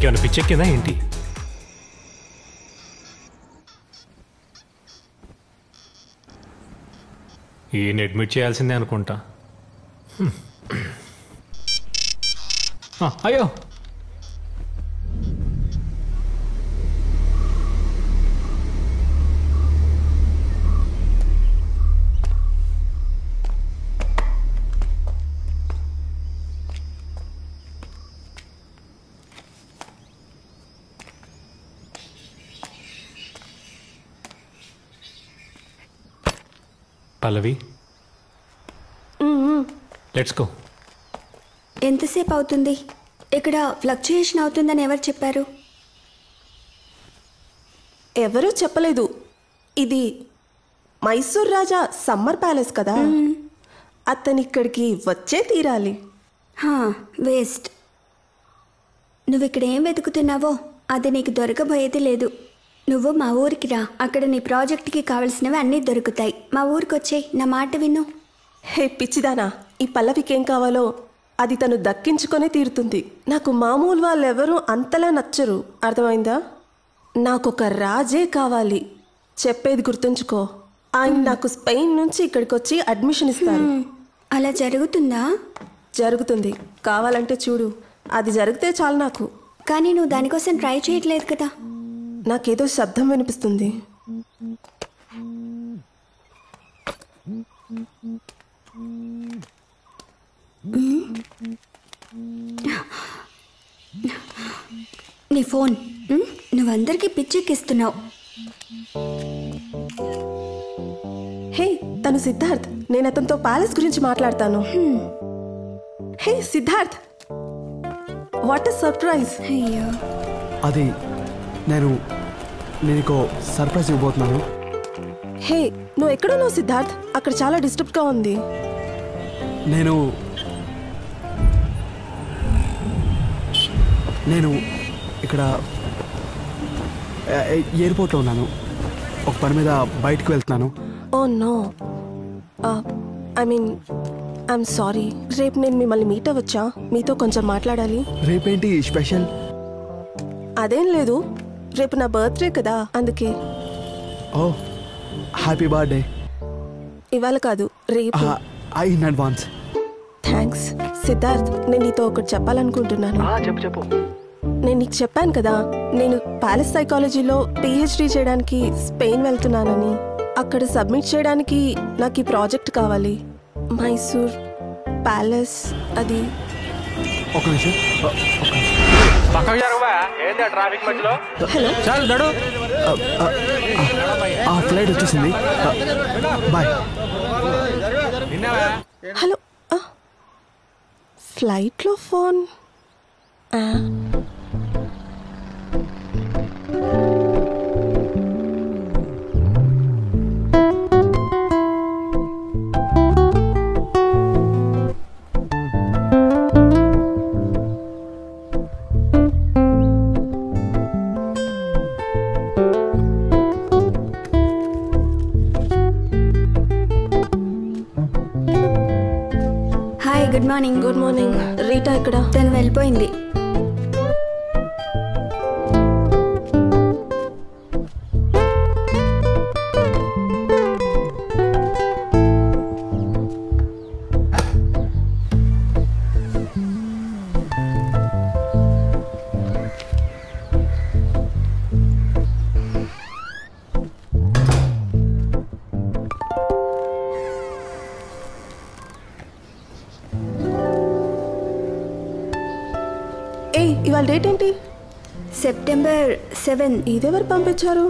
నీకేమైనా పిచ్చెక్కిందా ఏంటి? ఈయన అడ్మిట్ చేయాల్సిందే అనుకుంటా. అయ్యో పల్లవి, లెట్స్ గో. ఎంతసేపు అవుతుంది? ఇక్కడ ఫ్లక్చుయేషన్ అవుతుందని ఎవరు చెప్పారు? ఎవరూ చెప్పలేదు. ఇది మైసూర్ రాజా సమ్మర్ ప్యాలెస్ కదా, అతను ఇక్కడికి వచ్చే తీరాలి. వేస్ట్. నువ్వు ఇక్కడ ఏం వెతుకుతున్నావో అది నీకు దొరకబోయేది లేదు. నువ్వు మా ఊరికి రా, అక్కడ నీ ప్రాజెక్ట్కి కావలసినవి అన్నీ దొరుకుతాయి. మా ఊరికి వచ్చేయి, నా మాట విను. హే పిచ్చిదానా, ఈ పల్లవికేం కావాలో అది తను దక్కించుకొనే తీరుతుంది. నాకు మామూలు వాళ్ళెవరూ అంతలా నచ్చరు, అర్థమైందా? నాకొక రాజే కావాలి. చెప్పేది గుర్తుంచుకో. ఆయన నాకు స్పెయిన్ నుంచి ఇక్కడికి వచ్చి అడ్మిషన్ ఇస్తారు. అలా జరుగుతుందా? జరుగుతుంది. కావాలంటే చూడు, అది జరిగితే చాలు నాకు. కానీ నువ్వు దానికోసం ట్రై చేయట్లేదు కదా. నాకేదో శబ్దం వినిపిస్తుంది. నీ ఫోన్. నువ్వందరికీ పిచ్చెక్కిస్తున్నావు. హే, తను సిద్ధార్థ్. నేను అతనితో ప్యాలెస్ గురించి మాట్లాడతాను. హే సిద్ధార్థ్, వాట్ ఎ సర్ప్రైజ్. అయ్యో, అది నేను నీకు సర్ప్రైజ్ ఇవ్వబోతున్నాను. హే, నువ్వు ఎక్కడున్నావు సిద్ధార్థ్? అక్కడ చాలా డిస్టర్బ్గా ఉంది. నేను ఇక్కడ ఎయిర్పోర్ట్లో ఉన్నాను. ఒక పని మీద బయటకు వెళ్తున్నాను. Oh no, I'm sorry. రేపు నేను మిమ్మల్ని మీట్ అవ్వచ్చా? మీతో కొంచెం మాట్లాడాలి. రేపేంటి స్పెషల్? అదేం లేదు, రేపు నా బర్త్డే కదా, అందుకే. Oh, happy birthday. ఇవాళ కాదు, రేపు. In advance. థ్యాంక్స్. సిద్ధార్థ్, నేను నీతో ఒకటి చెప్పాలనుకుంటున్నాను. చెప్పు. నేను నీకు చెప్పాను కదా, నేను ప్యాలెస్ సైకాలజీలో పిహెచ్డి చేయడానికి స్పెయిన్ వెళ్తున్నానని. అక్కడ సబ్మిట్ చేయడానికి నాకు ఈ ప్రాజెక్ట్ కావాలి. మైసూర్ ప్యాలెస్. అది ఒక నిమిషం. హలో, ఫ్లైట్ వచ్చేసింది. బాయ్. హలో. ఫ్లైట్లో phone. Good morning. Good morning. Rita ఇక్కడ? తను వెళ్ళిపోయింది. ఇవాళ డేట్ ఏంటి? సెప్టెంబర్ 7. ఇదెవరు పంపించారు?